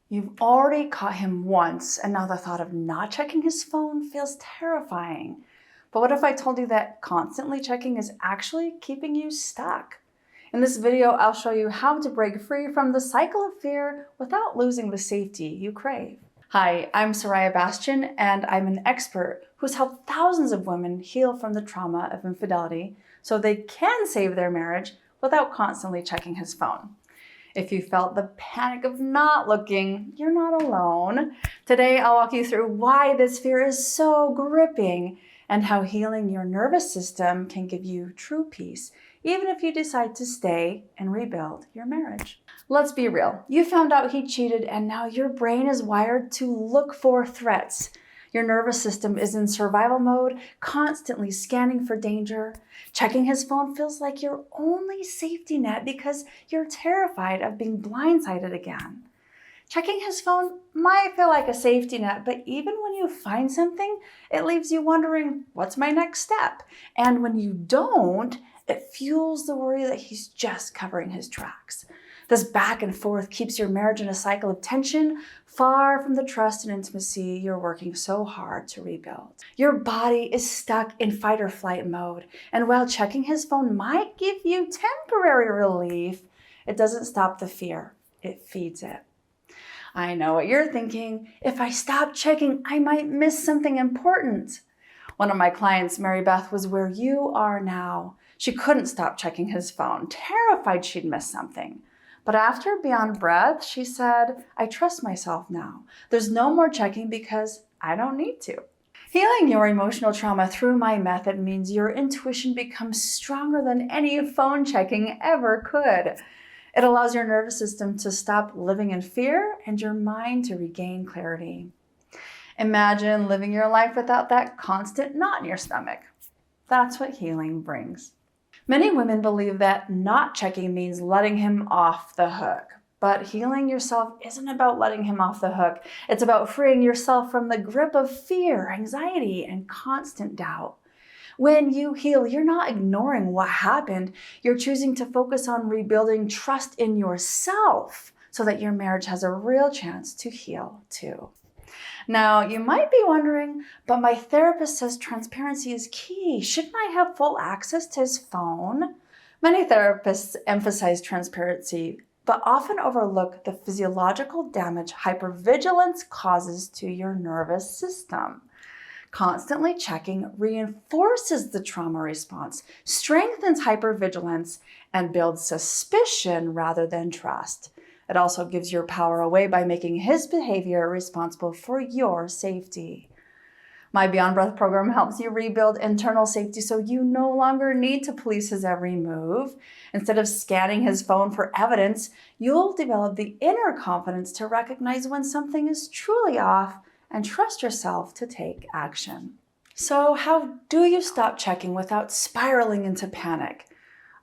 You've already caught him once, and now the thought of not checking his phone feels terrifying. But what if I told you that constantly checking is actually keeping you stuck? In this video, I'll show you how to break free from the cycle of fear without losing the safety you crave. Hi, I'm Sariah Bastian, and I'm an expert who's helped thousands of women heal from the trauma of infidelity so they can save their marriage without constantly checking his phone. If you felt the panic of not looking, you're not alone. Today, I'll walk you through why this fear is so gripping and how healing your nervous system can give you true peace, even if you decide to stay and rebuild your marriage. Let's be real. You found out he cheated and now your brain is wired to look for threats. Your nervous system is in survival mode, constantly scanning for danger. Checking his phone feels like your only safety net because you're terrified of being blindsided again. Checking his phone might feel like a safety net, but even when you find something, it leaves you wondering, what's my next step? And when you don't, it fuels the worry that he's just covering his tracks. This back and forth keeps your marriage in a cycle of tension, far from the trust and intimacy you're working so hard to rebuild. Your body is stuck in fight or flight mode, and while checking his phone might give you temporary relief, it doesn't stop the fear, it feeds it. I know what you're thinking. If I stop checking, I might miss something important. One of my clients, Mary Beth, was where you are now. She couldn't stop checking his phone, terrified she'd miss something. But after Beyond Breath, she said, I trust myself now. There's no more checking because I don't need to. Healing your emotional trauma through my method means your intuition becomes stronger than any phone checking ever could. It allows your nervous system to stop living in fear and your mind to regain clarity. Imagine living your life without that constant knot in your stomach. That's what healing brings. Many women believe that not checking means letting him off the hook. But healing yourself isn't about letting him off the hook. It's about freeing yourself from the grip of fear, anxiety, and constant doubt. When you heal, you're not ignoring what happened. You're choosing to focus on rebuilding trust in yourself so that your marriage has a real chance to heal too. Now, you might be wondering, but my therapist says transparency is key. Shouldn't I have full access to his phone? Many therapists emphasize transparency, but often overlook the physiological damage hypervigilance causes to your nervous system. Constantly checking reinforces the trauma response, strengthens hypervigilance, and builds suspicion rather than trust. It also gives your power away by making his behavior responsible for your safety. My Beyond Breath program helps you rebuild internal safety so you no longer need to police his every move. Instead of scanning his phone for evidence, you'll develop the inner confidence to recognize when something is truly off and trust yourself to take action. So how do you stop checking without spiraling into panic?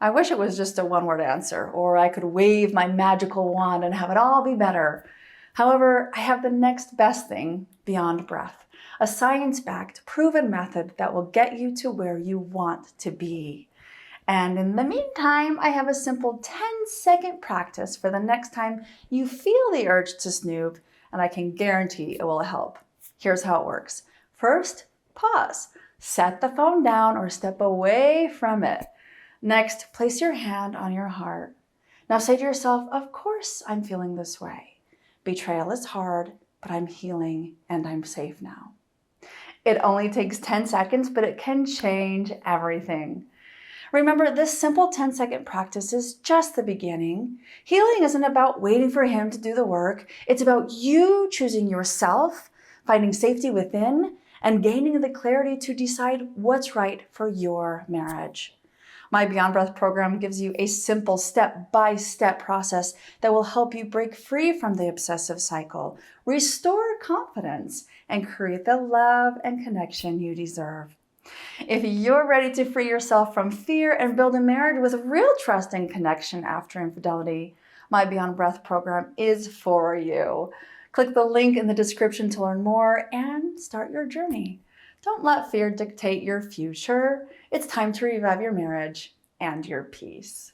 I wish it was just a one-word answer, or I could wave my magical wand and have it all be better. However, I have the next best thing, Beyond Breath, a science-backed, proven method that will get you to where you want to be. And in the meantime, I have a simple 10-second practice for the next time you feel the urge to snoop, and I can guarantee it will help. Here's how it works. First, pause. Set the phone down or step away from it. Next, place your hand on your heart. Now say to yourself, of course I'm feeling this way. Betrayal is hard, but I'm healing and I'm safe now. It only takes 10 seconds, but it can change everything. Remember, this simple 10-second practice is just the beginning. Healing isn't about waiting for him to do the work. It's about you choosing yourself, finding safety within, and gaining the clarity to decide what's right for your marriage. My Beyond Breath program gives you a simple step-by-step process that will help you break free from the obsessive cycle, restore confidence, and create the love and connection you deserve. If you're ready to free yourself from fear and build a marriage with real trust and connection after infidelity, my Beyond Breath program is for you. Click the link in the description to learn more and start your journey. Don't let fear dictate your future. It's time to revive your marriage and your peace.